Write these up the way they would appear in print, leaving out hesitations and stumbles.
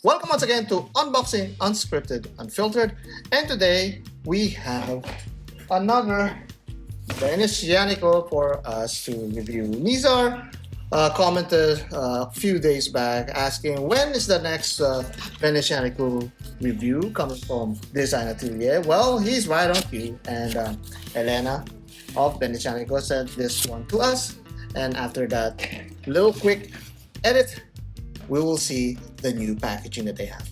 Welcome once again to Unboxing Unscripted Unfiltered, and today we have another Venezianico for us to review. Nizar commented a few days back asking when is the next Venezianico review coming from Design Atelier. Well, he's right on cue, and Elena of Venezianico sent this one to us, and after that little quick edit, we will see the new packaging that they have.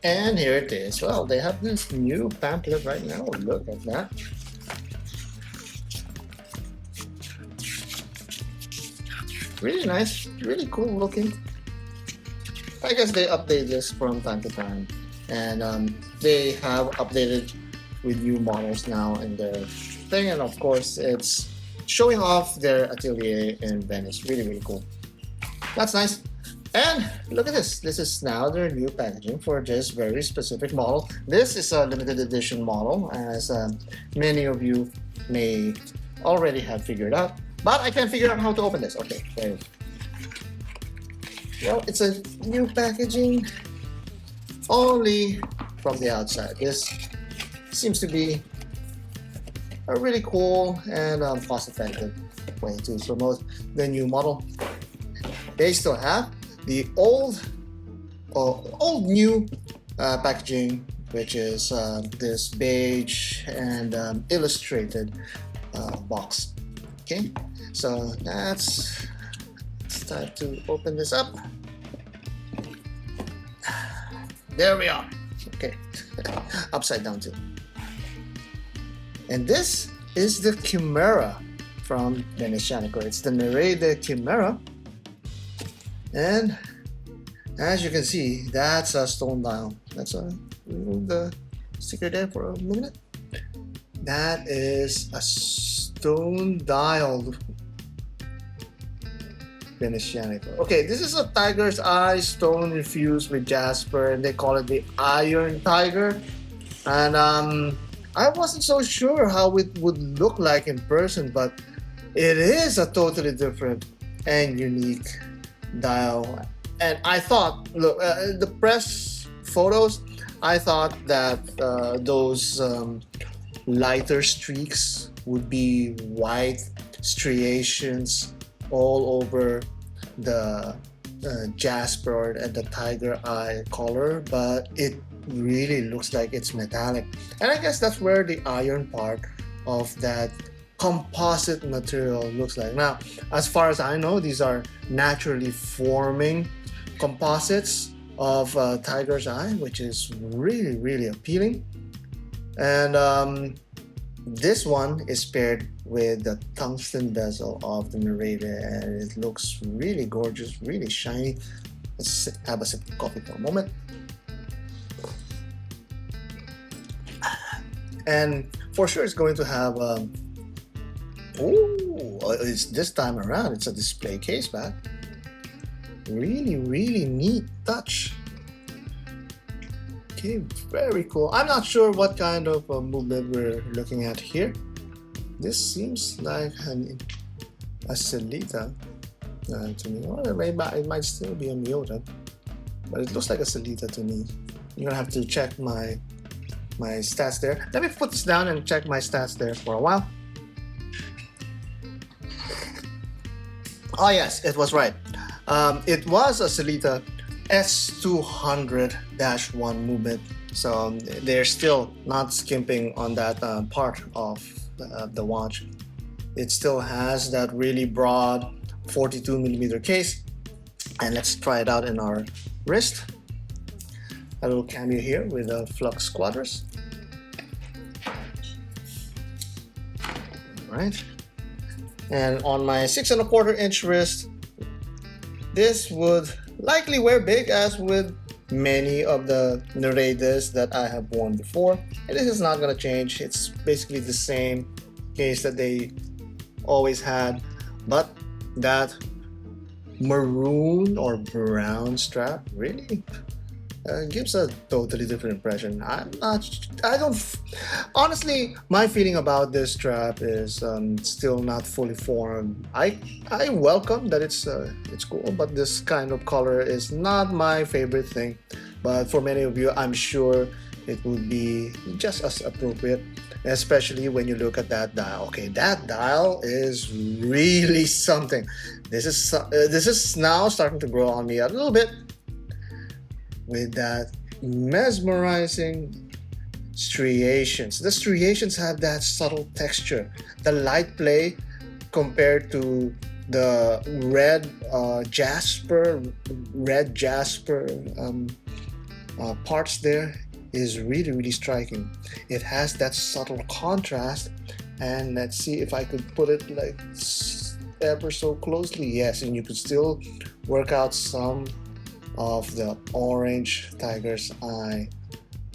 And here it is. Well, they have this new pamphlet right now. Look at that. Really nice, really cool looking. I guess they update this from time to time, and they have updated with new models now in their thing, and of course it's showing off their atelier in Venice. Really, really cool. That's nice. And look at this. This is now their new packaging for this very specific model. This is a limited edition model, as many of you may already have figured out. But I can't figure out how to open this. Okay, there. Well, it's a new packaging only from the outside. This seems to be a really cool and cost-effective way to promote the new model. They still have the old new packaging, which is this beige and illustrated box. Okay, so it's time to open this up. There we are. Okay, upside down too. And this is the Chimera from Venezianico. It's the Nereide Chimera. And as you can see, that's a stone dial. Let's remove the sticker there for a minute. That is a stone dialed Venezianico. Okay, this is a tiger's eye stone infused with jasper, and they call it the Iron Tiger. And I wasn't so sure how it would look like in person, but it is a totally different and unique dial. And I thought, look, the press photos, I thought that those lighter streaks would be white striations all over the jasper and the tiger eye color, but it really looks like it's metallic. And I guess that's where the iron part of that composite material looks like. Now, as far as I know, these are naturally forming composites of tiger's eye, which is really, really appealing. And this one is paired with the tungsten bezel of the Nereide, and it looks really gorgeous, really shiny. Let's have a sip of coffee for a moment. And for sure it's going to have it's this time around, it's a display case back. Really, really neat touch. Okay, very cool. I'm not sure what kind of movement we're looking at here. This seems like a Celita to me. Or it might still be a Miota, but it looks like a Celita to me. You're gonna have to check my stats there. Let me put this down and check my stats there for a while. Oh yes, it was right. It was a Celita S200-1 movement, so they're still not skimping on that part of the watch. It still has that really broad 42mm case, and let's try it out in our wrist. A little cameo here with the flux quadrus. All right. And on my 6 1/4 inch wrist, this would likely wear big, as with many of the Nereides that I have worn before. And this is not going to change. It's basically the same case that they always had, but that maroon or brown strap, really gives a totally different impression. I don't, honestly, my feeling about this strap is still not fully formed. I welcome that it's cool, but this kind of color is not my favorite thing. But for many of you, I'm sure it would be just as appropriate, especially when you look at that dial. Okay, that dial is really something. This is now starting to grow on me a little bit with that mesmerizing striations. The striations have that subtle texture. The light play compared to the red jasper parts there is really, really striking. It has that subtle contrast, and let's see if I could put it like ever so closely. Yes, and you could still work out some of the orange tiger's eye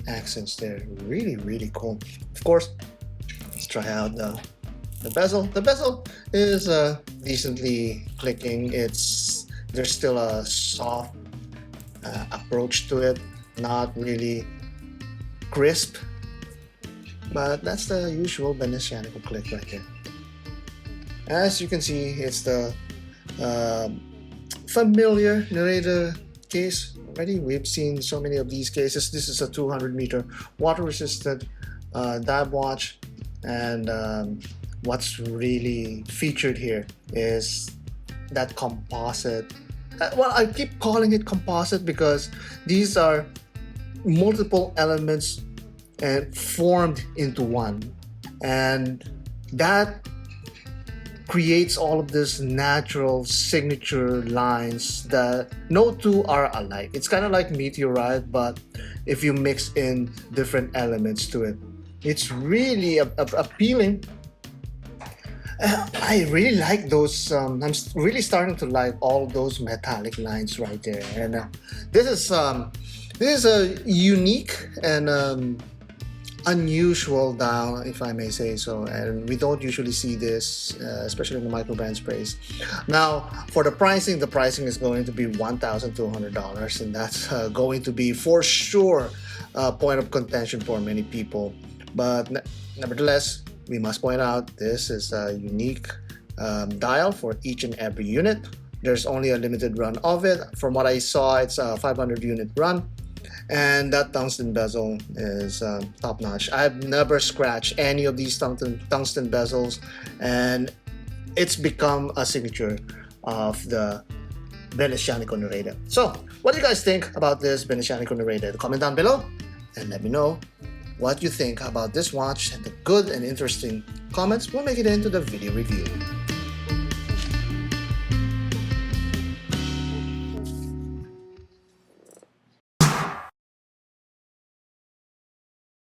accents there. Really, really cool. Of course, let's try out the bezel. The bezel is decently clicking. There's still a soft approach to it, not really crisp, but that's the usual Venezianico click right there. As you can see, it's the familiar Nereide case already. We've seen so many of these cases. This is a 200-meter water-resistant dive watch, and what's really featured here is that composite. Well, I keep calling it composite because these are multiple elements and formed into one, and that creates all of this natural signature lines that no two are alike. It's kind of like meteorite, but if you mix in different elements to it, it's really appealing. I really like those. I'm really starting to like all those metallic lines right there, and this is a unique and unusual dial, if I may say so, and we don't usually see this, especially in the microbrand sprays. Now, for the pricing is going to be $1,200, and that's going to be for sure a point of contention for many people. But nevertheless, we must point out this is a unique dial for each and every unit. There's only a limited run of it. From what I saw, it's a 500 unit run. And that tungsten bezel is top notch. I've never scratched any of these tungsten bezels, and it's become a signature of the Venezianico Nereide. So, what do you guys think about this Venezianico Nereide? Comment down below and let me know what you think about this watch, and the good and interesting comments will make it into the video review.